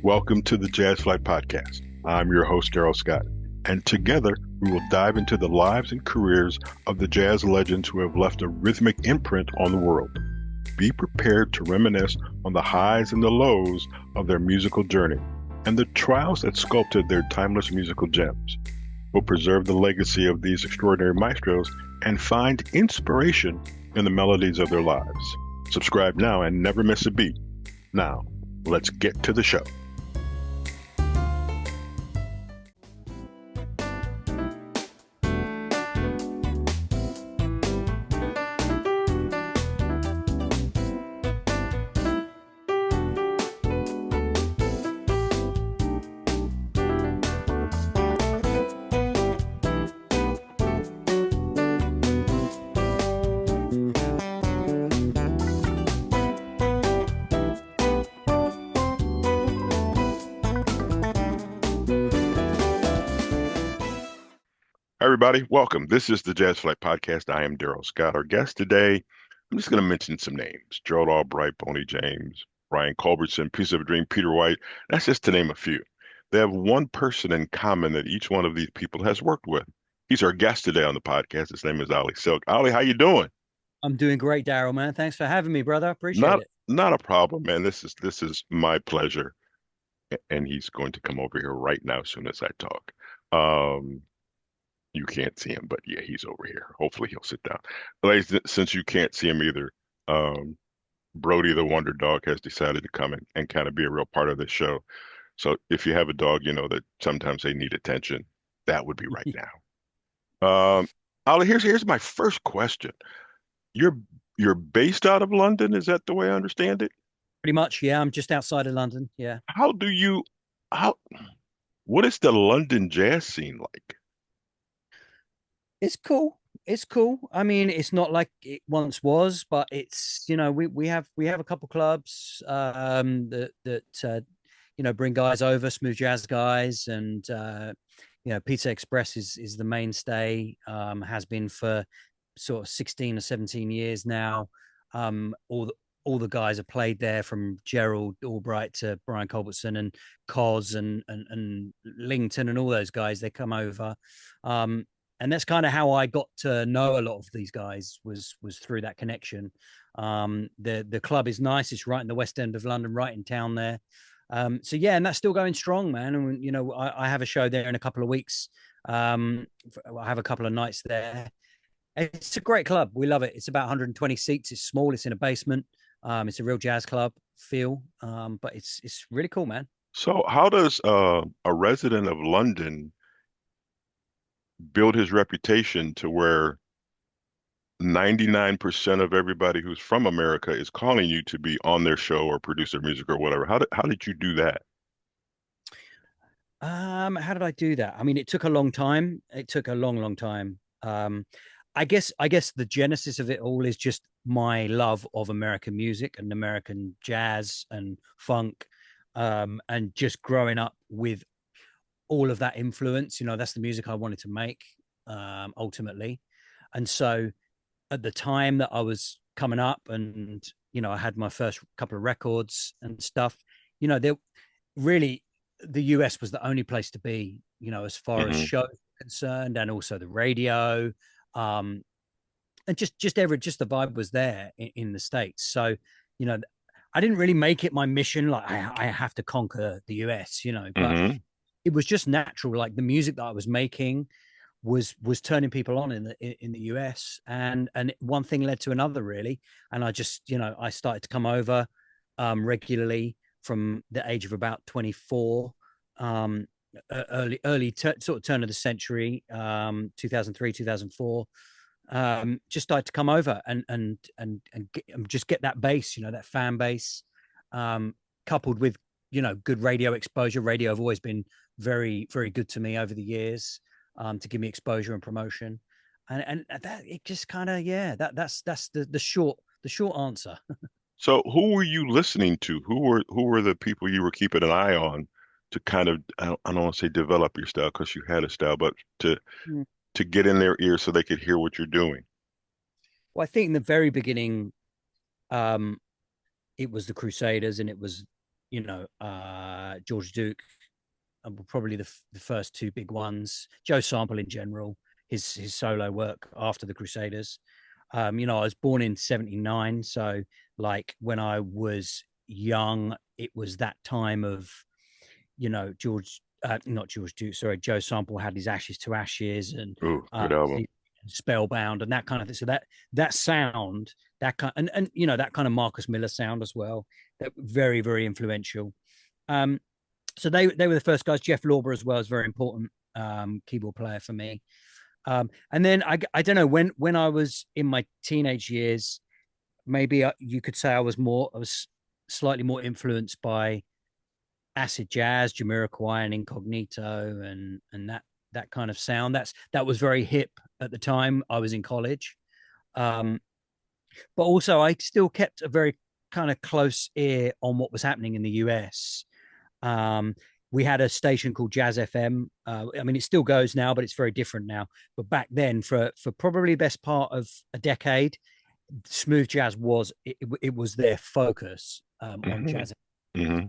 Welcome to the Jazz Flyte Podcast. I'm your host, Darrell Scott, and together we will dive into the lives and careers of the jazz legends who have left a rhythmic imprint on the world. Be prepared to reminisce on the highs and the lows of their musical journey and the trials that sculpted their timeless musical gems. We'll preserve the legacy of these extraordinary maestros and find inspiration in the melodies of their lives. Subscribe now and never miss a beat. Now, let's get to the show. Everybody, welcome. This is the Jazz Flyte Podcast. I am Darrell Scott. Our guest today, I'm just going to mention some names. Gerald, Albright, Boney James, Ryan Culbertson, Piece of a Dream, Peter White. That's just to name a few. They have one person in common that each one of these people has worked with. He's our guest today on the podcast. His name is Oli Silk. Oli, how you doing? I'm doing great, Darrell, man. Thanks for having me, brother. Appreciate Not it. not a problem, man. This is my pleasure. And he's going to come over here right now as soon as I talk. You can't see him, but yeah, he's over here. Hopefully he'll sit down. Ladies, since you can't see him either, Brody the Wonder Dog has decided to come and kind of be a real part of this show. So if you have a dog, you know that sometimes they need attention. That would be right now. Ollie, here's my first question. You're based out of London, is that the way I understand it? Pretty much, yeah. I'm just outside of London. Yeah. How do you how what is the London jazz scene like? It's cool. It's cool. I mean, it's not like it once was, but it's, we have a couple clubs that bring guys over, smooth jazz guys, and Pizza Express is the mainstay, has been for sort of 16 or 17 years now. All the guys have played there, from Gerald, Albright to Brian Culbertson and Cos and Lington and all those guys. They come over. And that's kind of how I got to know a lot of these guys was through that connection. The club is nice. It's right in the West End of London, right in town there. So yeah, and that's still going strong, man. And I have a show there in a couple of weeks. I have a couple of nights there. It's a great club. We love it. It's about 120 seats. It's small. It's in a basement. It's a real jazz club feel. But it's really cool, man. So how does a resident of London build his reputation to where 99% of everybody who's from America is calling you to be on their show or produce their music or whatever? How did you do that? How did I do that? I mean, it took a long time. It took a long, long time. I guess the genesis of it all is just my love of American music and American jazz and funk, and just growing up with all of that influence. That's the music I wanted to make, ultimately. And so at the time that I was coming up, and I had my first couple of records and stuff, there really, the US was the only place to be, as far as Hmm. shows are concerned, and also the radio, and just the vibe was there in the States. So you know I didn't really make it my mission, like I have to conquer the US, but Hmm. it was just natural. Like the music that I was making was turning people on in the US, and one thing led to another, really. And I just, I started to come over regularly from the age of about 24, um sort of turn of the century, 2003, 2004. Just started to come over and just get that base, that fan base, coupled with good radio exposure. Radio have always been very, very good to me over the years, to give me exposure and promotion, and that it just kind of, yeah, that's the short answer. So who were you listening to? Who were the people you were keeping an eye on to kind of, I don't want to say develop your style because you had a style, but to get in their ears so they could hear what you're doing? Well, I think in the very beginning, it was the Crusaders, and it was George Duke, probably the first two big ones. Joe Sample in general, his solo work after the Crusaders. I was born in '79, so like when I was young, it was that time of, not George Duke, sorry, Joe Sample had his Ashes to Ashes and good album. Spellbound and that kind of thing. So that sound, that kind, and that kind of Marcus Miller sound as well, that very, very influential. So they were the first guys. Jeff Lorber as well is very important keyboard player for me. And then I don't know, when I was in my teenage years, maybe you could say I was slightly more influenced by acid jazz, Jamiroquai and Incognito, and that kind of sound. That was very hip at the time. I was in college, but also I still kept a very kind of close ear on what was happening in the US. We had a station called Jazz FM. I mean, it still goes now, but it's very different now. But back then, for probably the best part of a decade, smooth jazz was their focus on jazz. Mm-hmm.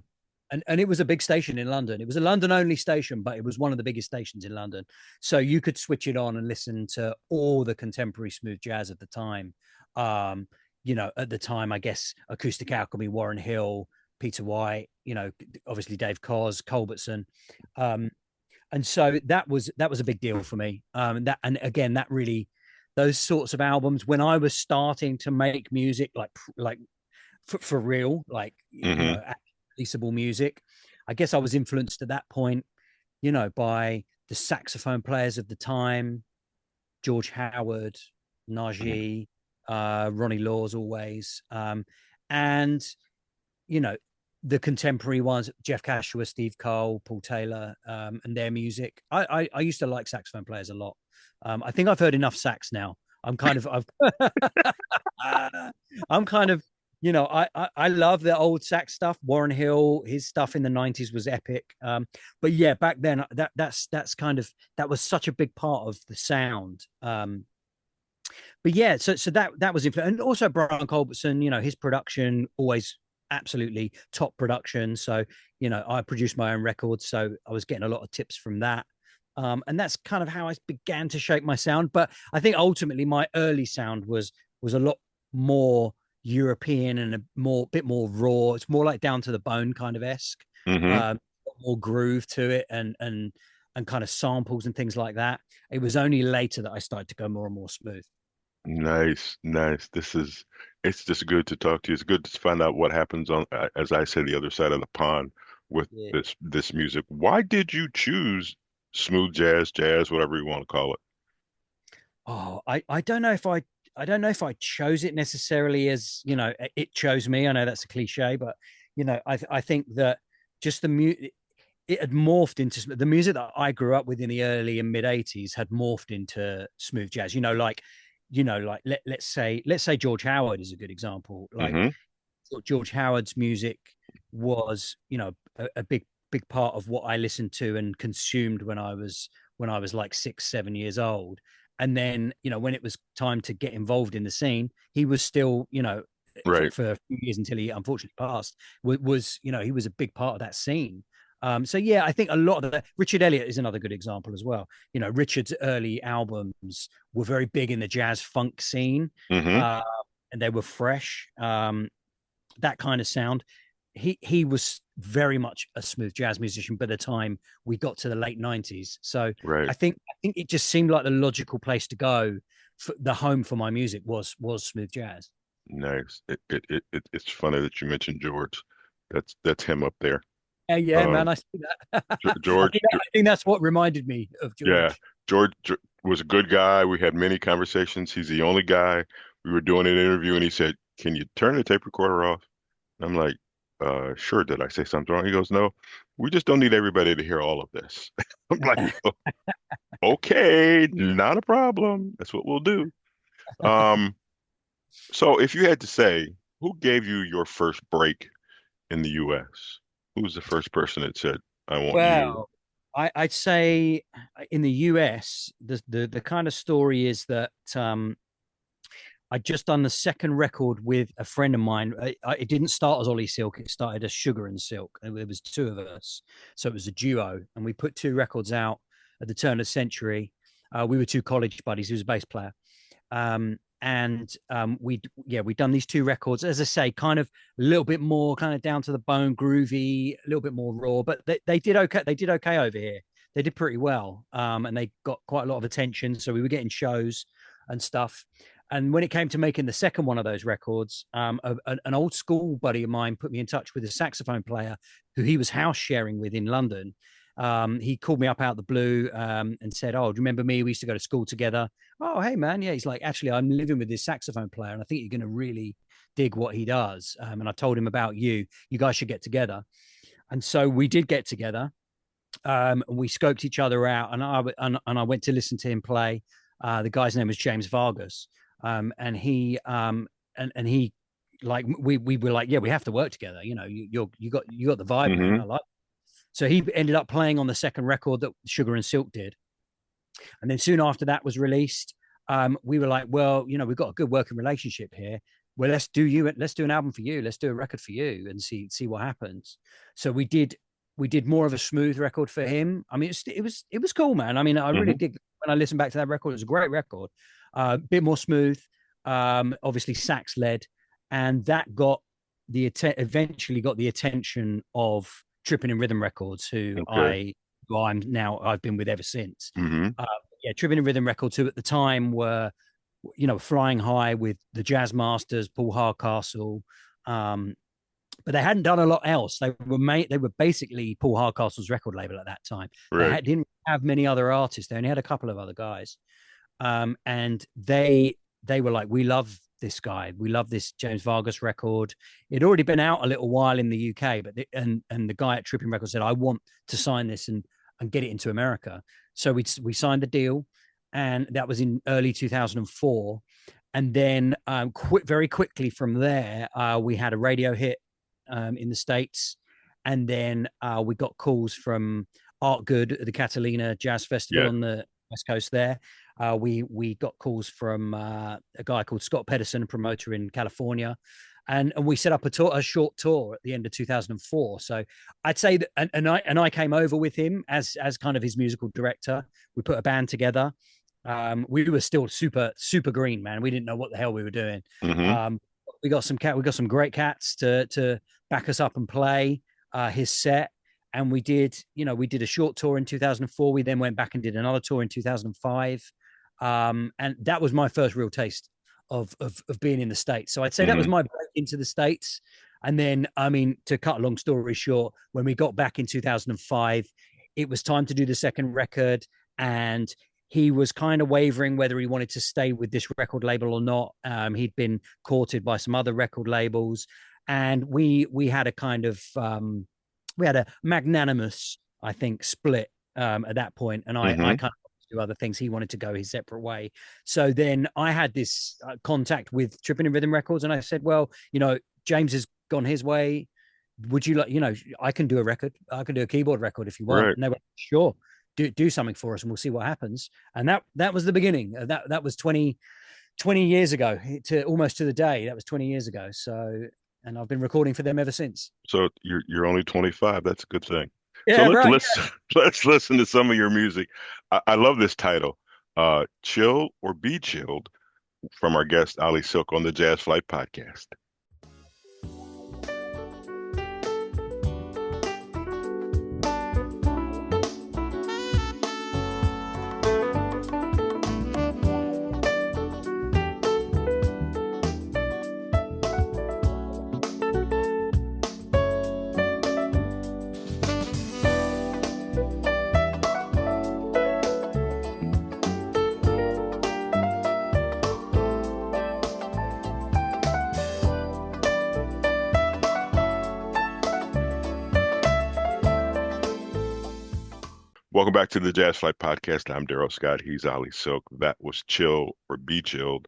And it was a big station in London. It was a London-only station, but it was one of the biggest stations in London. So you could switch it on and listen to all the contemporary smooth jazz at the time. At the time, I guess, Acoustic Alchemy, Warren Hill, Peter White, obviously Dave Koz, Culbertson. And so that was a big deal for me. And again, that really, those sorts of albums, when I was starting to make music, like for real, like, releasable music, I guess I was influenced at that point, by the saxophone players of the time, George Howard, Najee, Ronnie Laws always, and the contemporary ones, Jeff Cashua, Steve Cole, Paul Taylor, and their music. I used to like saxophone players a lot. I think I've heard enough sax now. I'm kind of I love the old sax stuff. Warren Hill, his stuff in the '90s was epic. But yeah, back then that was such a big part of the sound. But yeah, so that was influential. And also Brian Culbertson, his production always absolutely top production. So, I produced my own records, so I was getting a lot of tips from that. And that's kind of how I began to shape my sound. But I think ultimately my early sound was a lot more European and a bit more raw. It's more like down to the bone kind of esque, more groove to it and kind of samples and things like that. It was only later that I started to go more and more smooth. Nice. It's just good to talk to you. It's good to find out what happens on, as I said, the other side of the pond with this music. Why did you choose smooth jazz, whatever you want to call it? Oh, I don't know if I chose it necessarily as, it chose me. I know that's a cliche, but I think that just the music, it had morphed into the music that I grew up with in the early and mid '80s had morphed into smooth jazz. Let's say George Howard is a good example. Like George Howard's music was, a big part of what I listened to and consumed when I was like 6-7 years old. And then, when it was time to get involved in the scene, he was still, right, for a few years until he unfortunately passed, he was a big part of that scene. So yeah, I think a lot of Richard Elliott is another good example as well. Richard's early albums were very big in the jazz funk scene, and they were fresh. That kind of sound. He was very much a smooth jazz musician by the time we got to the late '90s. So right. I think it just seemed like the logical place to go. The home for my music was smooth jazz. Nice. It's funny that you mentioned George. That's him up there. Yeah, man, I see that. George, I think that's what reminded me of George. Yeah, George was a good guy. We had many conversations. He's the only guy. We were doing an interview, and he said, "Can you turn the tape recorder off?" I'm like, sure. Did I say something wrong? He goes, "No, we just don't need everybody to hear all of this." I'm like, okay, not a problem. That's what we'll do. So if you had to say, who gave you your first break in the U.S.? Who was the first person that said, "I want you"? Well, I'd say in the US, the kind of story is that I'd just done the second record with a friend of mine. It didn't start as Oli Silk. It started as Sugar and Silk. And there was two of us. So it was a duo. And we put two records out at the turn of the century. We were two college buddies. He was a bass player. We'd done these two records, as I say, kind of a little bit more kind of down to the bone, groovy, a little bit more raw, but they did okay. They did okay over here. They did pretty well. And they got quite a lot of attention. So we were getting shows and stuff. And when it came to making the second one of those records, an old school buddy of mine put me in touch with a saxophone player who he was house sharing with in London. He called me up out of the blue and said, "Oh, do you remember me? We used to go to school together." "Oh, hey, man. Yeah." He's like, "Actually, I'm living with this saxophone player, and I think you're going to really dig what he does." And I told him about you. You guys should get together. And so we did get together. And we scoped each other out, and I went to listen to him play. The guy's name was James Vargas. And he like we were like, yeah, we have to work together. You know, you got the vibe. Mm-hmm. I like. So he ended up playing on the second record that Sugar and Silk did. And then soon after that was released, we were like, well, you know, we've got a good working relationship here. Well, let's do an album for you. Let's do a record for you and see what happens. So we did more of a smooth record for him. I mean, it was cool, man. I mean, I really did. When I listened back to that record, it was a great record. A bit more smooth, obviously sax led, and that got eventually got the attention of Trippin' in Rhythm Records, who I've been with ever since. Trippin' in Rhythm Records, who at the time were, you know, flying high with the Jazz Masters, Paul Hardcastle, but they hadn't done a lot else. They were basically Paul Hardcastle's record label at that time. Right. They didn't have many other artists. They only had a couple of other guys. And they were like, we love this guy. We love this James Vargas record. It'd already been out a little while in the UK, but the guy at Trippin' Records said, I want to sign this and get it into America. So we signed the deal, and that was in early 2004. And then very quickly from there, we had a radio hit in the States. And then we got calls from Art Good at the Catalina Jazz Festival on the West Coast there. We got calls from a guy called Scott Pedersen, a promoter in California, and we set up a short tour at the end of 2004. So I'd say that, and I came over with him as kind of his musical director. We put a band together. We were still super green, man. We didn't know what the hell we were doing. We got some great cats to back us up and play his set. And we did a short tour in 2004. We then went back and did another tour in 2005. And that was my first real taste of being in the States. So I'd say that was my break into the States. And then, I mean, to cut a long story short, when we got back in 2005, it was time to do the second record. And he was kind of wavering whether he wanted to stay with this record label or not. He'd been courted by some other record labels. And we had a kind of... we had a magnanimous, I think, split at that point. And I kind of do other things. He wanted to go his separate way. So then I had this contact with Trippin' in Rhythm Records. And I said, well, you know, James has gone his way. Would you like, you know, I can do a record. I can do a keyboard record if you want. Right. And they were, sure, do something for us and we'll see what happens. And that was the beginning. That was 20 years ago, almost to the day. That was 20 years ago. So... and I've been recording for them ever since. So you're only 25. That's a good thing. Yeah, so let's listen to some of your music. I love this title, "Chill or Be Chilled," from our guest Oli Silk on the Jazz Flyte Podcast. Welcome back to the Jazz Flyte Podcast. I'm Darrell Scott. He's Oli Silk. That was "Chill or Be Chilled."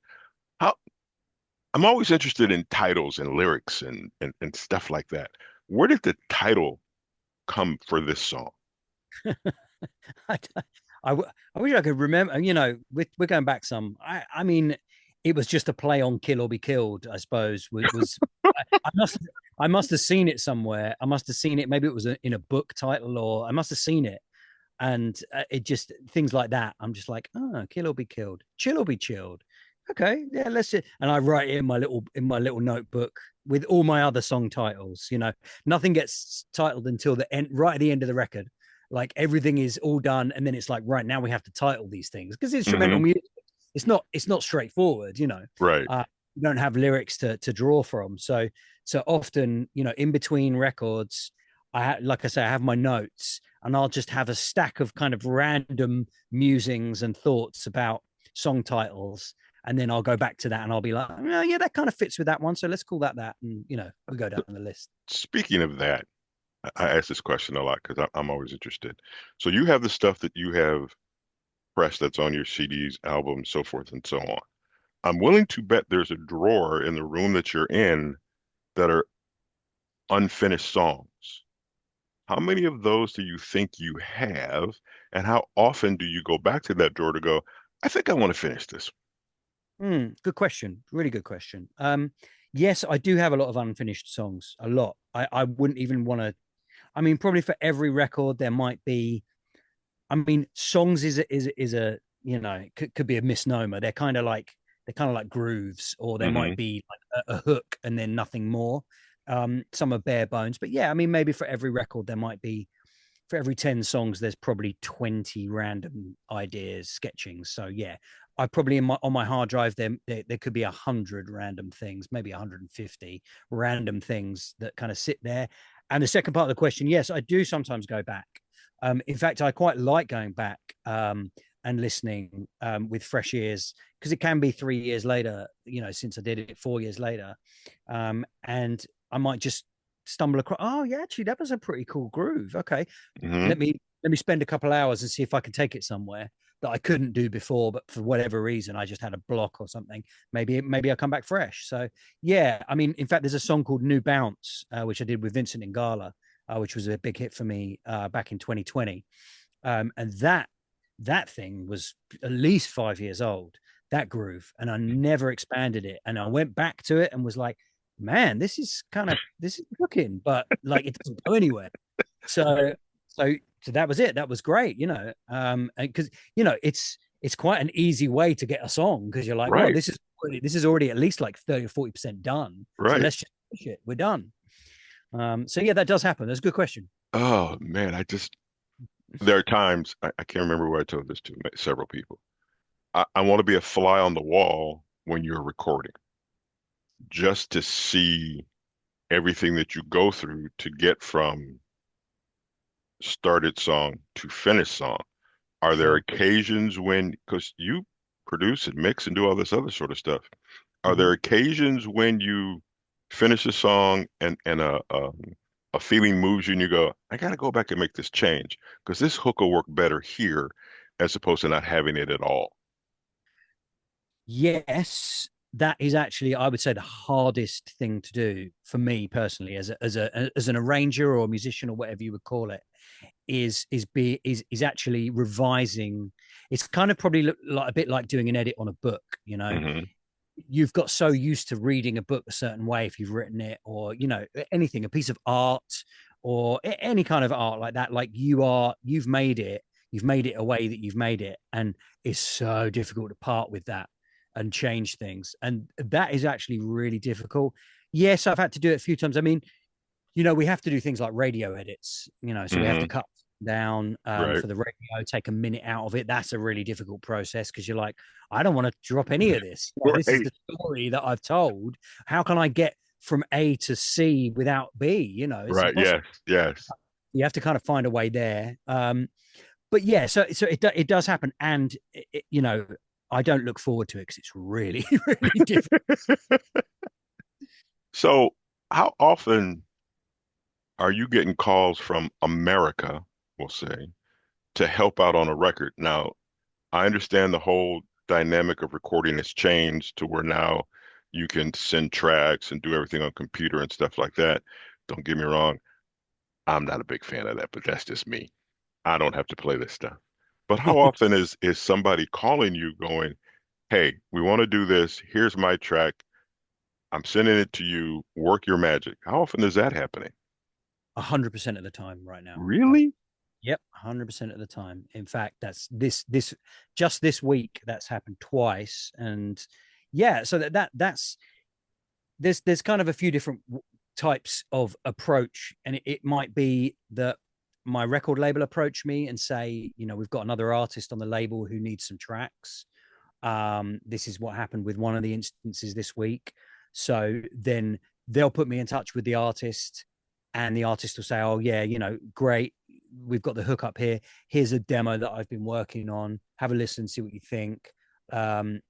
I'm always interested in titles and lyrics and stuff like that. Where did the title come for this song? I wish I could remember. You know, we're going back some. I mean, it was just a play on "Kill or Be Killed," I suppose. I must have seen it somewhere. I must have seen it. Maybe it was in a book title, or I must have seen it. And it just things like that. I'm just like, oh, "Kill or Be Killed, chill or be chilled." Okay, yeah, let's see. And I write it in my little notebook with all my other song titles. Nothing gets titled until the end, right at the end of the record. Like everything is all done, and then it's like, right now we have to title these things because instrumental music. It's not straightforward. Right. You don't have lyrics to draw from. So often, in between records, like I say, I have my notes, and I'll just have a stack of kind of random musings and thoughts about song titles. And then I'll go back to that and I'll be like, oh, yeah, that kind of fits with that one. So let's call that. And, we'll go down the list. Speaking of that, I ask this question a lot because I'm always interested. So you have the stuff that you have pressed that's on your CDs, albums, so forth and so on. I'm willing to bet there's a drawer in the room that you're in that are unfinished songs. How many of those do you think you have? And how often do you go back to that drawer to go, I think I want to finish this? Good question. Really good question. Yes, I do have a lot of unfinished songs. A lot. I wouldn't even want to. I mean, probably for every record there might be. I mean, songs is a could be a misnomer. They're kind of like grooves, or there might be like a hook and then nothing more. Some are bare bones, but yeah, I mean, maybe for every record there might be. For every 10 songs, there's probably 20 random ideas, sketchings. So yeah, I probably on my hard drive there could be 100 random things, maybe 150 random things that kind of sit there. And the second part of the question, yes, I do sometimes go back. In fact, I quite like going back and listening with fresh ears, because it can be 3 years later, since I did it 4 years later, and I might just stumble across, oh yeah, actually that was a pretty cool groove. Okay, let me spend a couple hours and see if I can take it somewhere that I couldn't do before, but for whatever reason I just had a block or something. Maybe I come back fresh. So yeah, I mean, in fact, there's a song called New Bounce, which I did with Vincent Ingala, which was a big hit for me back in 2020, and that thing was at least 5 years old, that groove, and I never expanded it, and I went back to it and was like, man, this is cooking, but like it doesn't go anywhere. So that was it. That was great, because it's quite an easy way to get a song, because you're like, right. Well, this is already at least like 30 or 40% done. Right. So let's just finish it. We're done. So yeah, that does happen. That's a good question. Oh man, there are times I can't remember where I told this to several people. I want to be a fly on the wall when you're recording, just to see everything that you go through to get from started song to finished song. Are there occasions when, because you produce and mix and do all this other sort of stuff, are there occasions when you finish a song and a feeling moves you and you go, I got to go back and make this change because this hook will work better here as opposed to not having it at all? Yes, that is actually, I would say, the hardest thing to do for me personally, as an arranger or a musician or whatever you would call it, is actually revising. It's kind of probably like a bit like doing an edit on a book. You've got so used to reading a book a certain way if you've written it, or anything, a piece of art or any kind of art like that. Like you've made it a way that you've made it, and it's so difficult to part with that and change things. And that is actually really difficult. Yes, I've had to do it a few times. I mean, we have to do things like radio edits, so we have to cut down Right. for the radio, take a minute out of it. That's a really difficult process, because you're like, I don't want to drop any of this. This is the story that I've told. How can I get from A to C without B? It's Right. impossible. Yes. You have to kind of find a way there. But yeah, so it does happen. And, I don't look forward to it because it's really, really difficult. So how often are you getting calls from America, we'll say, to help out on a record? Now, I understand the whole dynamic of recording has changed to where now you can send tracks and do everything on computer and stuff like that. Don't get me wrong, I'm not a big fan of that, but that's just me. I don't have to play this stuff. But how often is somebody calling you going, hey, we want to do this. Here's my track. I'm sending it to you. Work your magic. How often is that happening? 100% of the time right now. Really? Yep, 100% of the time. In fact, that's this just this week that's happened twice, and yeah, so that's there's kind of a few different types of approach, and it might be that my record label approach me and say, we've got another artist on the label who needs some tracks. This is what happened with one of the instances this week. So then they'll put me in touch with the artist, and the artist will say, oh yeah, great, we've got the hook up here. Here's a demo that I've been working on. Have a listen, see what you think. And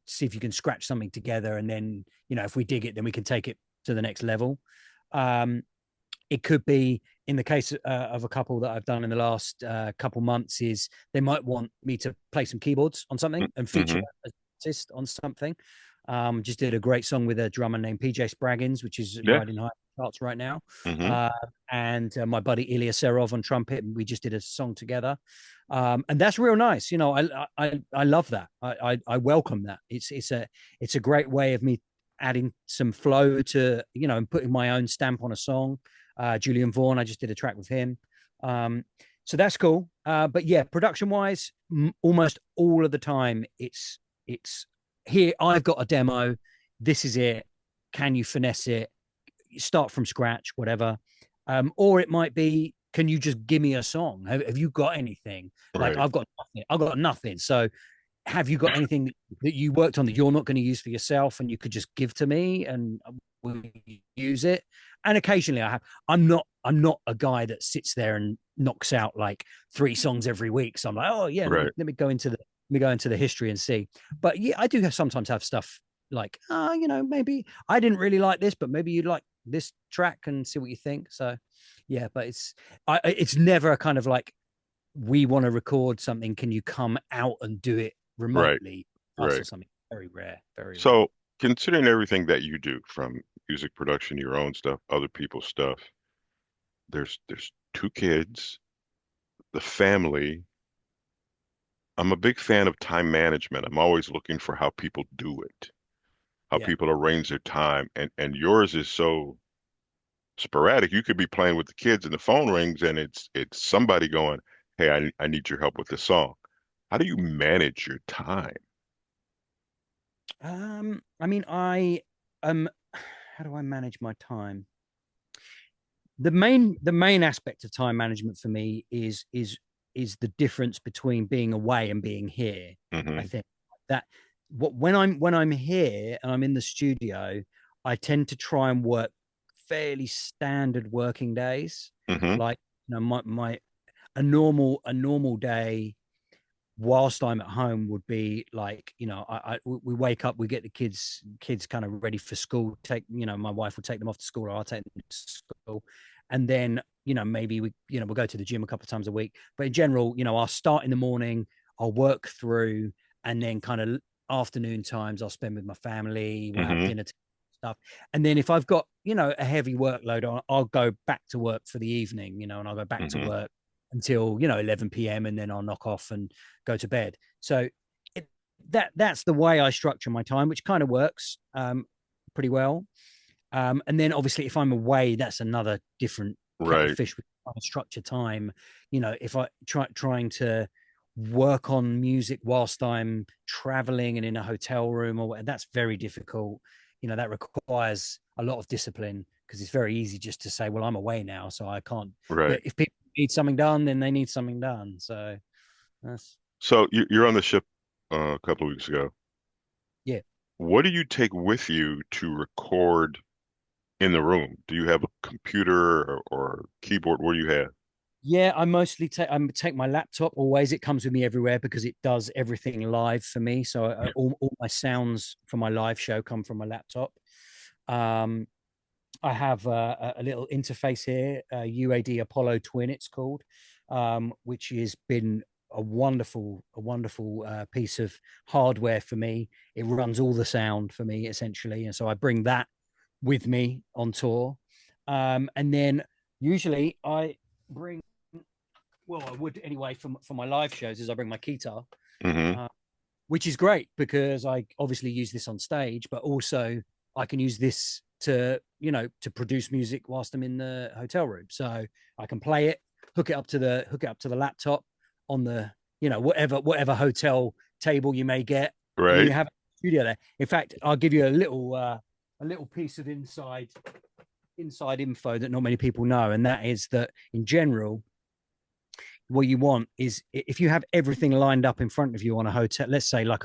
see if you can scratch something together. And then, if we dig it, then we can take it to the next level. It could be, in the case of a couple that I've done in the last couple months, is they might want me to play some keyboards on something and feature an artist on something. Just did a great song with a drummer named PJ Spraggins, which is riding high charts right now. And my buddy Ilya Serov on trumpet, and we just did a song together. And that's real nice. I love that. I welcome that. It's a great way of me adding some flow to, and putting my own stamp on a song. Julian Vaughn, I just did a track with him. So that's cool. But yeah, production wise, almost all of the time it's here. I've got a demo. This is it. Can you finesse it? Start from scratch, whatever. Or it might be, can you just give me a song? Have you got anything? Like, I've got nothing. So have you got anything that you worked on that you're not going to use for yourself and you could just give to me and we'll use it? And occasionally I'm not a guy that sits there and knocks out like 3 songs every week. So I'm like, oh yeah, let me go into the history and see. But yeah, I do sometimes have stuff like, maybe I didn't really like this, but maybe you'd like this track and see what you think. So yeah, but it's never a kind of like, we want to record something, can you come out and do it remotely? Or something very rare, very so rare. Considering everything that you do, from music production, your own stuff, other people's stuff, there's 2 kids, the family. I'm a big fan of time management. I'm always looking for how people do it, how people arrange their time, and yours is so sporadic. You could be playing with the kids and the phone rings and it's somebody going, hey, I need your help with this song. How do you manage your time? I mean, how do I manage my time? The main aspect of time management for me is the difference between being away and being here. I think that when I'm here and I'm in the studio, I tend to try and work fairly standard working days. Like, my a normal day whilst I'm at home would be like, we wake up, we get the kids kind of ready for school, my wife will take them off to school or I'll take them to school, and then maybe we'll go to the gym a couple of times a week. But in general, I'll start in the morning, I'll work through, and then kind of afternoon times I'll spend with my family, we'll have dinner stuff. And then if I've got a heavy workload on, I'll go back to work for the evening, and I'll go back to work until 11 p.m. and then I'll knock off and go to bed. So that's the way I structure my time, which kind of works pretty well. And then obviously if I'm away, that's another different kettle of fish with structure time. If I trying to work on music whilst I'm traveling and in a hotel room or whatever, that's very difficult. That requires a lot of discipline, because it's very easy just to say, well, I'm away now, so I can't. But if people need something done, then they need something done. So that's. So you're on the ship a couple of weeks ago. Yeah. What do you take with you to record in the room? Do you have a computer or keyboard? What do you have? Yeah, I mostly take my laptop always. It comes with me everywhere because it does everything live for me. So all my sounds for my live show come from my laptop. I have a little interface here, UAD Apollo Twin, it's called, which has been a wonderful piece of hardware for me. It runs all the sound for me essentially, and so I bring that with me on tour. And then usually I bring. Well, I would anyway for my live shows, is I bring my guitar, which is great because I obviously use this on stage, but also I can use this to, to produce music whilst I'm in the hotel room. So I can play it, hook it up to the laptop on the, whatever hotel table you may get. Right. And you have a studio there. In fact, I'll give you a little piece of inside info that not many people know, and that is that in general, what you want is if you have everything lined up in front of you on a hotel, let's say like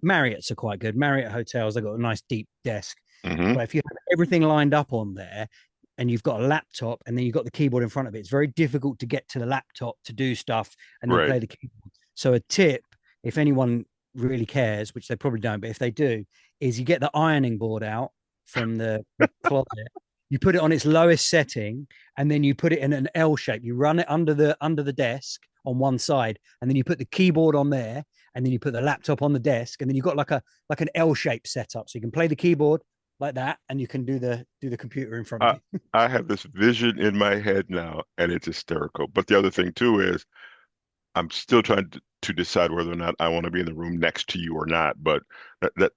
Marriott's are quite good. Marriott hotels, they've got a nice deep desk. Mm-hmm. But if you have everything lined up on there and you've got a laptop and then you've got the keyboard in front of it, it's very difficult to get to the laptop to do stuff and then play the keyboard. So a tip, if anyone really cares, which they probably don't, but if they do, is you get the ironing board out from the closet. You put it on its lowest setting, and then you put it in an L shape. You run it under the desk on one side, and then you put the keyboard on there, and then you put the laptop on the desk, and then you've got like an L shape setup, so you can play the keyboard like that, and you can do the computer in front of you. I have this vision in my head now, and it's hysterical. But the other thing too is I'm still trying to decide whether or not I want to be in the room next to you or not. But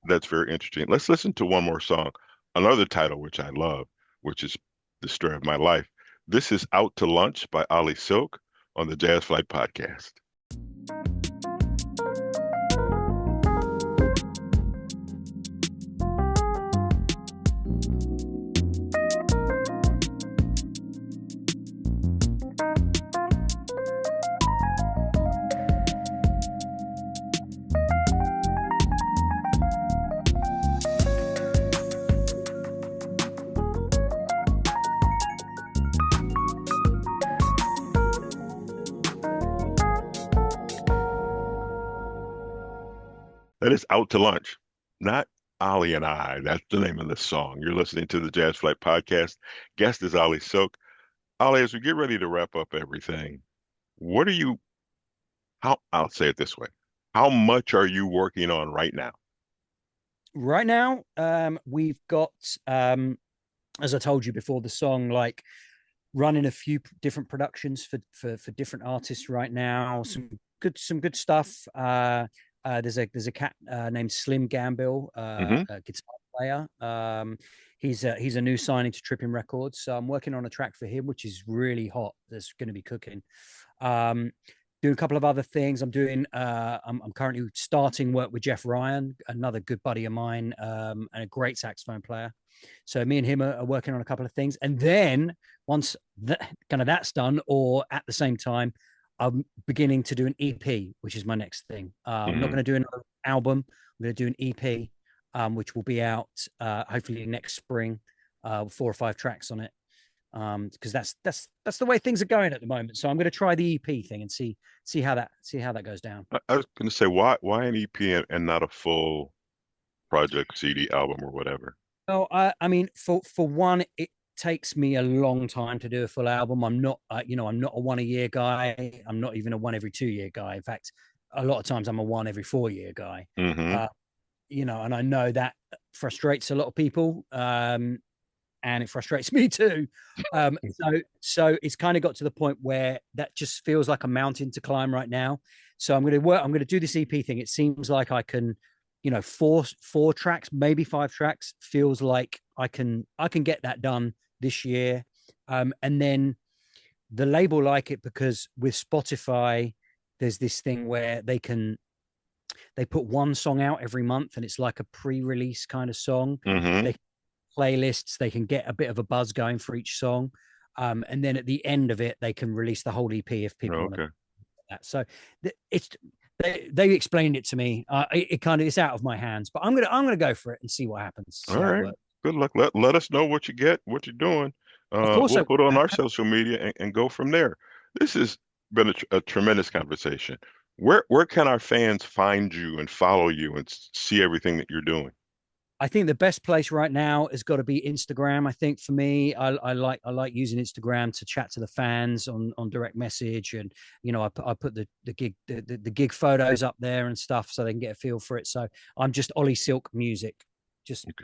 that's very interesting. Let's listen to one more song, another title which I love, which is The Story of My Life. This is Out to Lunch by Oli Silk on the Jazz Flyte Podcast. That is Out to Lunch, not Oli and I. That's the name of the song. You're listening to the Jazz Flyte Podcast. Guest is Oli Silk. Oli, as we get ready to wrap up everything, I'll say it this way. How much are you working on right now? Right now, we've got, as I told you before the song, like running a few different productions for different artists right now. Some good stuff. There's a cat named Slim Gambill, a guitar player. He's a new signing to Tripping Records, so I'm working on a track for him, which is really hot. That's going to be cooking. Doing a couple of other things. I'm currently starting work with Jeff Ryan, another good buddy of mine, and a great saxophone player. So me and him are working on a couple of things, and then once that's done, or at the same time, I'm beginning to do an EP, which is my next thing. I'm not going to do another album. I'm going to do an EP, which will be out hopefully next spring, 4 or 5 tracks on it. Because that's the way things are going at the moment. So I'm going to try the EP thing and see how that goes down. I was going to say, why an EP and not a full project, CD, album, or whatever? Well, I mean, for one, it takes me a long time to do a full album. I'm not, I'm not a 1 a year guy. I'm not even a 1 every 2 year guy. In fact, a lot of times I'm a 1 every 4 year guy. And I know that frustrates a lot of people. And it frustrates me too. So it's kind of got to the point where that just feels like a mountain to climb right now. So I'm going to do this EP thing. It seems like I can, 4 tracks, maybe 5 tracks feels like I can get that done this year. And then the label like it because with Spotify, there's this thing where they put one song out every month and it's like a pre-release kind of song. They playlists, they can get a bit of a buzz going for each song, and then at the end of it they can release the whole EP if people want to do that. So they explained it to me. It's out of my hands, but I'm gonna go for it and see what happens. All right, good luck. Let us know what you get, what you're doing. Of course, we'll put it on our social media and go from there. This has been a tremendous conversation. Where can our fans find you and follow you and see everything that you're doing? I think the best place right now has got to be Instagram. I think for me, I like using Instagram to chat to the fans on direct message, and I put the gig photos up there and stuff so they can get a feel for it. So I'm just Oli Silk Music,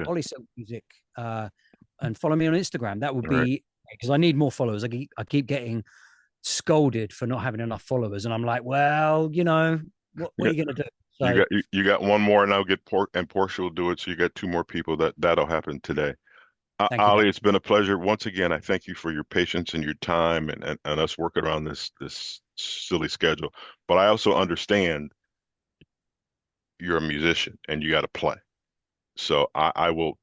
Oli Silk Music, and follow me on Instagram. That would be because I need more followers. I keep getting scolded for not having enough followers, and I'm like, well, what are you gonna do? You So got you got one more, and I'll get Portia will do it. So you got two more people that'll happen today. thank you very Ollie, it's been a pleasure. Once again, I thank you for your patience and your time and us working around this silly schedule. But I also understand you're a musician and you got to play. So I will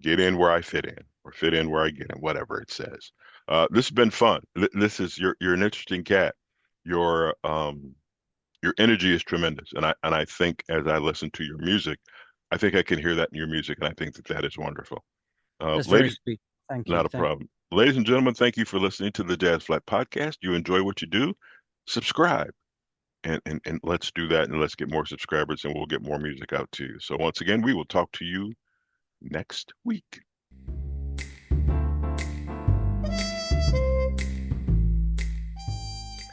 get in where I fit in or fit in where I get in, whatever it says. This has been fun. This is you're an interesting cat. Your energy is tremendous, and I think as I listen to your music, I think I can hear that in your music, and I think that is wonderful. That's very Ladies, sweet. Thank you. not a problem. Ladies and gentlemen, thank you for listening to the Jazz Flyte Podcast. You enjoy what you do, subscribe. And let's do that and let's get more subscribers and we'll get more music out to you. So once again, we will talk to you next week.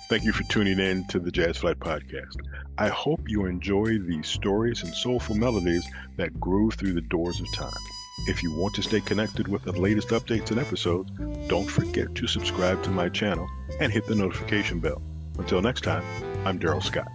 Thank you for tuning in to the Jazz Flyte Podcast. I hope you enjoy these stories and soulful melodies that groove through the doors of time. If you want to stay connected with the latest updates and episodes, don't forget to subscribe to my channel and hit the notification bell. Until next time, I'm Darrell Scott.